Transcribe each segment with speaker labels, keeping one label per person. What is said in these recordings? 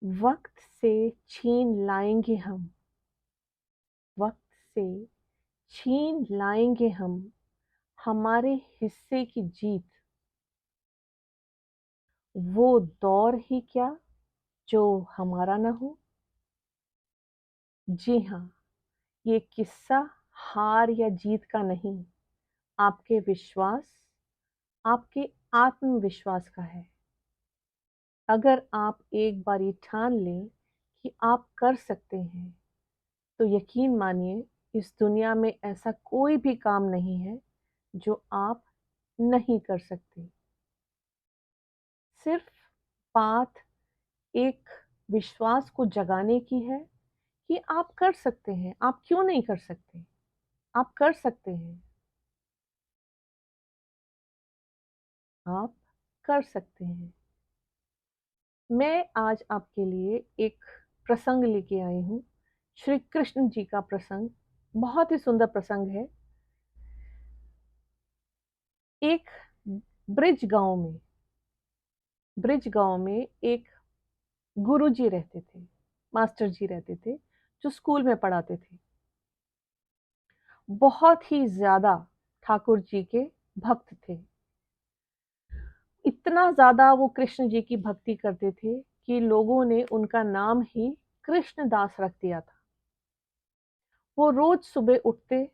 Speaker 1: वक्त से छीन लाएंगे हम, वक्त से छीन लाएंगे हम हमारे हिस्से की जीत। वो दौर ही क्या जो हमारा न हो। जी हाँ, ये किस्सा हार या जीत का नहीं, आपके विश्वास, आपके आत्मविश्वास का है। अगर आप एक बार ये ठान लें कि आप कर सकते हैं, तो यकीन मानिए इस दुनिया में ऐसा कोई भी काम नहीं है जो आप नहीं कर सकते। सिर्फ बात एक विश्वास को जगाने की है कि आप कर सकते हैं। आप क्यों नहीं कर सकते? आप कर सकते हैं। आप कर सकते हैं। मैं आज आपके लिए एक प्रसंग लेके आई हूँ, श्री कृष्ण जी का प्रसंग। बहुत ही सुंदर प्रसंग है। एक ब्रिज गांव में ब्रिज गांव में एक गुरु जी रहते थे, मास्टर जी रहते थे, जो स्कूल में पढ़ाते थे। बहुत ही ज्यादा ठाकुर जी के भक्त थे। इतना ज्यादा वो कृष्ण जी की भक्ति करते थे कि लोगों ने उनका नाम ही कृष्णदास रख दिया था। वो रोज सुबह उठते,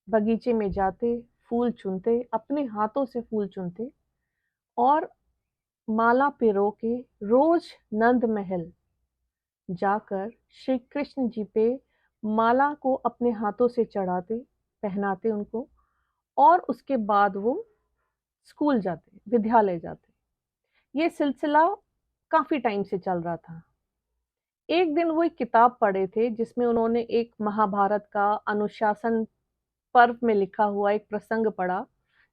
Speaker 1: बगीचे में जाते, फूल चुनते, अपने हाथों से फूल चुनते और माला पिरो के रोज नंद महल जाकर श्री कृष्ण जी पे माला को अपने हाथों से चढ़ाते, पहनाते उनको, और उसके बाद वो स्कूल जाते, विद्यालय जाते। ये सिलसिला काफी टाइम से चल रहा था। एक दिन वो एक किताब पढ़े थे जिसमें उन्होंने एक महाभारत का अनुशासन पर्व में लिखा हुआ एक प्रसंग पढ़ा,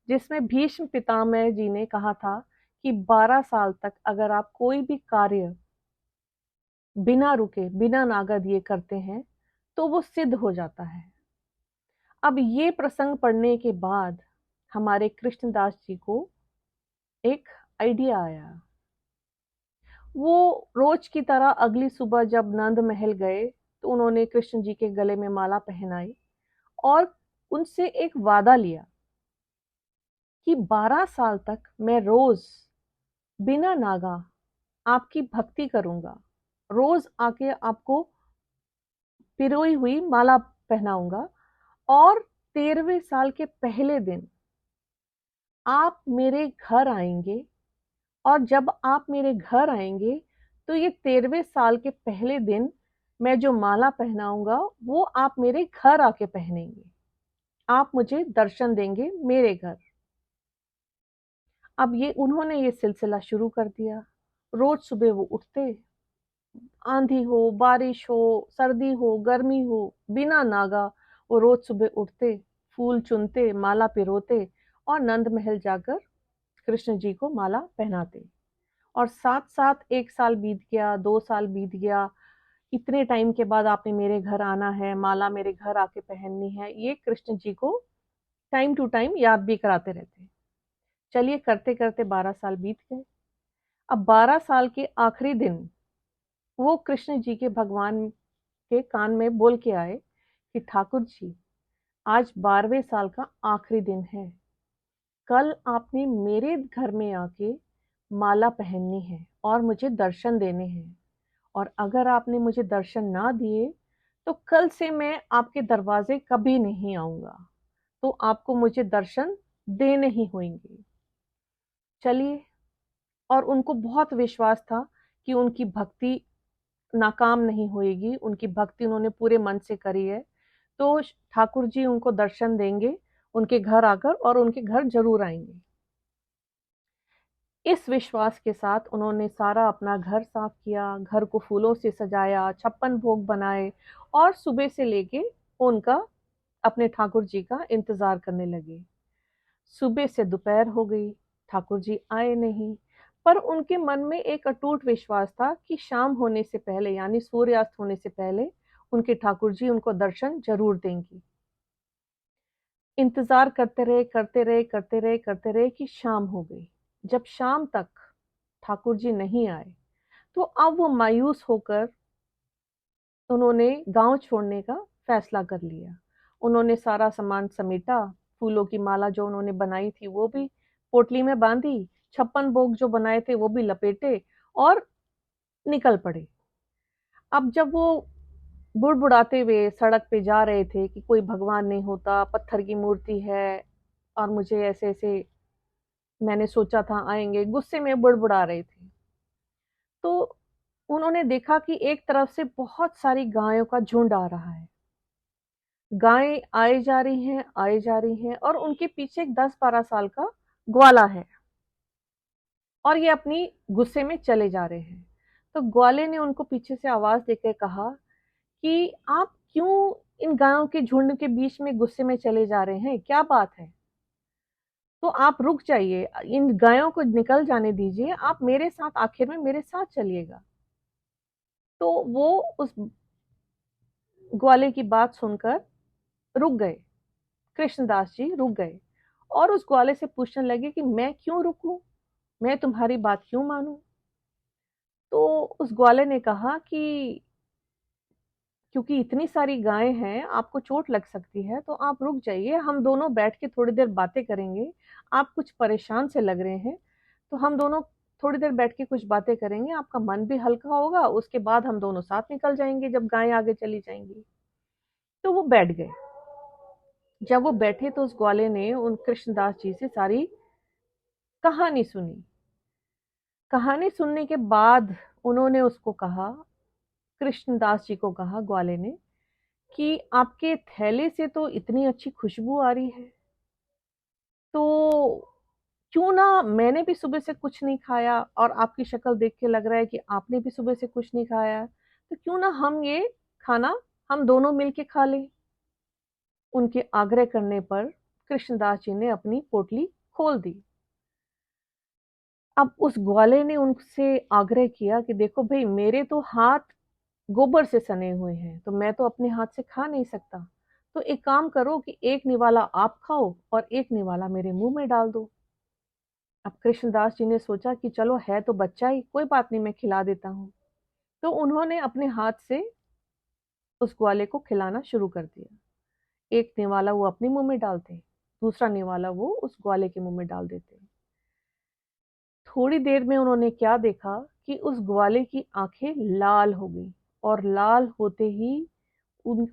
Speaker 1: जिसमें भीष्म पितामह जी ने कहा था कि 12 साल तक अगर आप कोई भी कार्य बिना रुके, बिना नागा दिए करते हैं तो वो सिद्ध हो जाता है। अब ये प्रसंग पढ़ने के बाद हमारे कृष्णदास जी को एक आइडिया आया। वो रोज की तरह अगली सुबह जब नंद महल गए तो उन्होंने कृष्ण जी के गले में माला पहनाई और उनसे एक वादा लिया कि 12 साल तक मैं रोज बिना नागा आपकी भक्ति करूंगा, रोज आके आपको पिरोई हुई माला पहनाऊंगा, और 13वें साल के पहले दिन आप मेरे घर आएंगे, और जब आप मेरे घर आएंगे तो ये 13वें साल के पहले दिन मैं जो माला पहनाऊंगा वो आप मेरे घर आके पहनेंगे। आप मुझे दर्शन देंगे मेरे घर। अब ये उन्होंने ये सिलसिला शुरू कर दिया। रोज सुबह वो उठते, आंधी हो, बारिश हो, सर्दी हो, गर्मी हो, बिना नागा वो रोज सुबह उठते, फूल चुनते, माला पिरोते और नंद महल जाकर कृष्ण जी को माला पहनाते। और साथ साथ 1 साल बीत गया, 2 साल बीत गया। इतने टाइम के बाद आपने मेरे घर आना है, माला मेरे घर आके पहननी है, ये कृष्ण जी को टाइम टू टाइम याद भी कराते रहते। चलिए करते करते 12 साल बीत गए। अब 12 साल के आखिरी दिन वो कृष्ण जी के भगवान के कान में बोल के आए कि ठाकुर जी, आज 12वें साल का आखिरी दिन है। कल आपने मेरे घर में आके माला पहननी है और मुझे दर्शन देने हैं, और अगर आपने मुझे दर्शन ना दिए तो कल से मैं आपके दरवाजे कभी नहीं आऊंगा, तो आपको मुझे दर्शन देने ही होंगे। चलिए, और उनको बहुत विश्वास था कि उनकी भक्ति नाकाम नहीं होएगी, उनकी भक्ति उन्होंने पूरे मन से करी है, तो ठाकुर जी उनको दर्शन देंगे उनके घर आकर, और उनके घर जरूर आएंगे। इस विश्वास के साथ उन्होंने सारा अपना घर साफ किया, घर को फूलों से सजाया, 56 भोग बनाए, और सुबह से लेके उनका, अपने ठाकुर जी का इंतजार करने लगे। सुबह से दोपहर हो गई, ठाकुर जी आए नहीं, पर उनके मन में एक अटूट विश्वास था कि शाम होने से पहले, यानी सूर्यास्त होने से पहले, उनके ठाकुर जी उनको दर्शन जरूर देंगी। इंतजार करते रहे, करते रहे, करते रहे, करते रहे कि शाम हो गई। जब शाम तक ठाकुर जी नहीं आए तो अब वो मायूस होकर उन्होंने गांव छोड़ने का फैसला कर लिया। उन्होंने सारा सामान समेटा, फूलों की माला जो उन्होंने बनाई थी वो भी पोटली में बांधी, 56 भोग जो बनाए थे वो भी लपेटे और निकल पड़े। अब जब वो बुड़बुड़ाते हुए सड़क पे जा रहे थे कि कोई भगवान नहीं होता, पत्थर की मूर्ति है और मुझे ऐसे ऐसे मैंने सोचा था आएंगे, गुस्से में बुड़बुड़ा रहे थे, तो उन्होंने देखा कि एक तरफ से बहुत सारी गायों का झुंड आ रहा है। गायें आए जा रही हैं, आए जा रही हैं और उनके पीछे एक 10-12 साल का ग्वाला है और ये अपनी गुस्से में चले जा रहे हैं। तो ग्वाले ने उनको पीछे से आवाज देकर कहा कि आप क्यों इन गायों के झुंड के बीच में गुस्से में चले जा रहे हैं, क्या बात है? तो आप रुक जाइए, इन गायों को निकल जाने दीजिए, आप मेरे साथ, आखिर में मेरे साथ चलिएगा। तो वो उस ग्वाले की बात सुनकर रुक गए, कृष्णदास जी रुक गए और उस ग्वाले से पूछने लगे कि मैं क्यों रुकूं, मैं तुम्हारी बात क्यों मानूं? तो उस ग्वाले ने कहा कि क्योंकि इतनी सारी गायें हैं, आपको चोट लग सकती है, तो आप रुक जाइए, हम दोनों बैठ के थोड़ी देर बातें करेंगे। आप कुछ परेशान से लग रहे हैं, तो हम दोनों थोड़ी देर बैठ के कुछ बातें करेंगे, आपका मन भी हल्का होगा, उसके बाद हम दोनों साथ निकल जाएंगे जब गायें आगे चली जाएंगी। तो वो बैठ गए। जब वो बैठे तो उस ग्वाले ने उन कृष्णदास जी से सारी कहानी सुनी। कहानी सुनने के बाद उन्होंने उसको कहा, कृष्णदास जी को कहा ग्वाले ने, कि आपके थैले से तो इतनी अच्छी खुशबू आ रही है, तो क्यों ना, मैंने भी सुबह से कुछ नहीं खाया और आपकी शक्ल देख के लग रहा है कि आपने भी सुबह से कुछ नहीं खाया, तो क्यों ना हम ये खाना हम दोनों मिलके खा लें। उनके आग्रह करने पर कृष्णदास जी ने अपनी पोटली खोल दी। अब उस ग्वाले ने उनसे आग्रह किया कि देखो भाई, मेरे तो हाथ गोबर से सने हुए हैं, तो मैं तो अपने हाथ से खा नहीं सकता, तो एक काम करो कि एक निवाला आप खाओ और एक निवाला मेरे मुंह में डाल दो। अब कृष्णदास जी ने सोचा कि चलो है तो बच्चा ही, कोई बात नहीं, मैं खिला देता हूँ। तो उन्होंने अपने हाथ से उस ग्वाले को खिलाना शुरू कर दिया। एक निवाला वो अपने मुंह में डालते, दूसरा निवाला वो उस ग्वाले के मुंह में डाल देते। थोड़ी देर में उन्होंने क्या देखा कि उस ग्वाले की आंखें लाल हो गई और लाल होते ही उन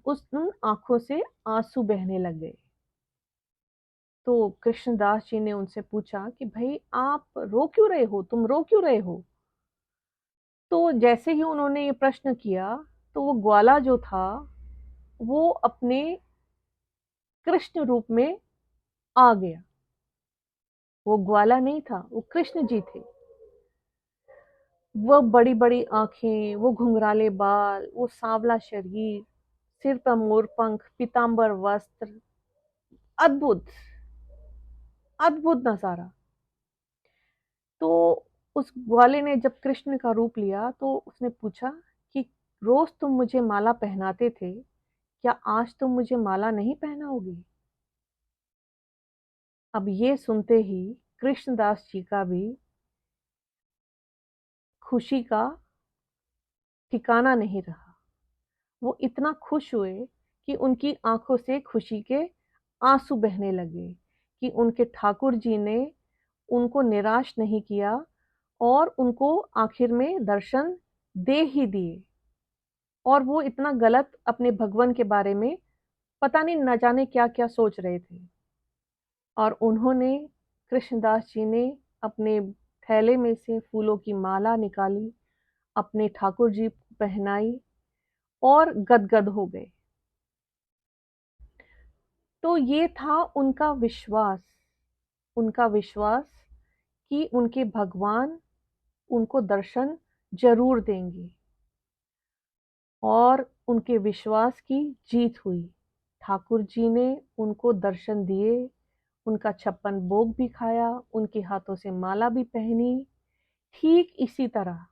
Speaker 1: आंखों से आंसू बहने लग गए। तो कृष्णदास जी ने उनसे पूछा कि भाई आप रो क्यों रहे हो, तुम रो क्यों रहे हो? तो जैसे ही उन्होंने ये प्रश्न किया, तो वो ग्वाला जो था वो अपने कृष्ण रूप में आ गया। वो ग्वाला नहीं था, वो कृष्ण जी थे। वो बड़ी बड़ी आंखें, वो घुंघराले बाल, वो सांवला शरीर, सिर पर मोर पंख, पीतांबर वस्त्र, अद्भुत अद्भुत नजारा। तो उस ग्वाले ने जब कृष्ण का रूप लिया तो उसने पूछा कि रोज तुम मुझे माला पहनाते थे, क्या आज तुम मुझे माला नहीं पहनाओगे? अब ये सुनते ही कृष्णदास जी का भी खुशी का ठिकाना नहीं रहा। वो इतना खुश हुए कि उनकी आंखों से खुशी के आंसू बहने लगे कि उनके ठाकुर जी ने उनको निराश नहीं किया और उनको आखिर में दर्शन दे ही दिए। और वो इतना गलत अपने भगवान के बारे में पता नहीं न जाने क्या क्या सोच रहे थे। और उन्होंने, कृष्णदास जी ने अपने थैले में से फूलों की माला निकाली, अपने ठाकुर जी को पहनाई और गदगद हो गए। तो ये था उनका विश्वास कि उनके भगवान उनको दर्शन जरूर देंगे। और उनके विश्वास की जीत हुई। ठाकुर जी ने उनको दर्शन दिए, उनका 56 भोग भी खाया, उनके हाथों से माला भी पहनी। ठीक इसी तरह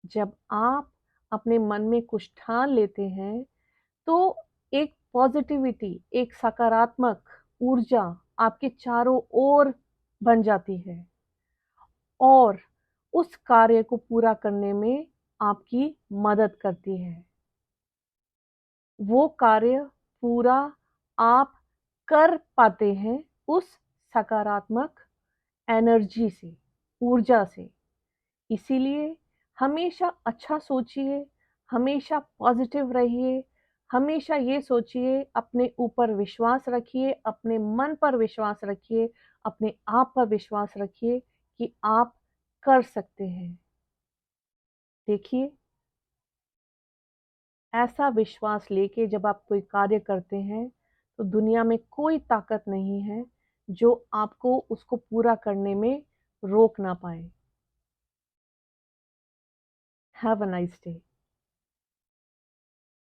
Speaker 1: जब आप अपने मन में कुछ ठान लेते हैं तो एक पॉजिटिविटी, एक सकारात्मक ऊर्जा आपके चारों ओर बन जाती है और उस कार्य को पूरा करने में आपकी मदद करती है। वो कार्य पूरा आप कर पाते हैं उस सकारात्मक एनर्जी से, ऊर्जा से। इसीलिए हमेशा अच्छा सोचिए, हमेशा पॉजिटिव रहिए, हमेशा ये सोचिए, अपने ऊपर विश्वास रखिए, अपने मन पर विश्वास रखिए, अपने आप पर विश्वास रखिए कि आप कर सकते हैं। देखिए, ऐसा विश्वास लेके जब आप कोई कार्य करते हैं तो दुनिया में कोई ताकत नहीं है जो आपको उसको पूरा करने में रोक ना पाए। Have a nice day.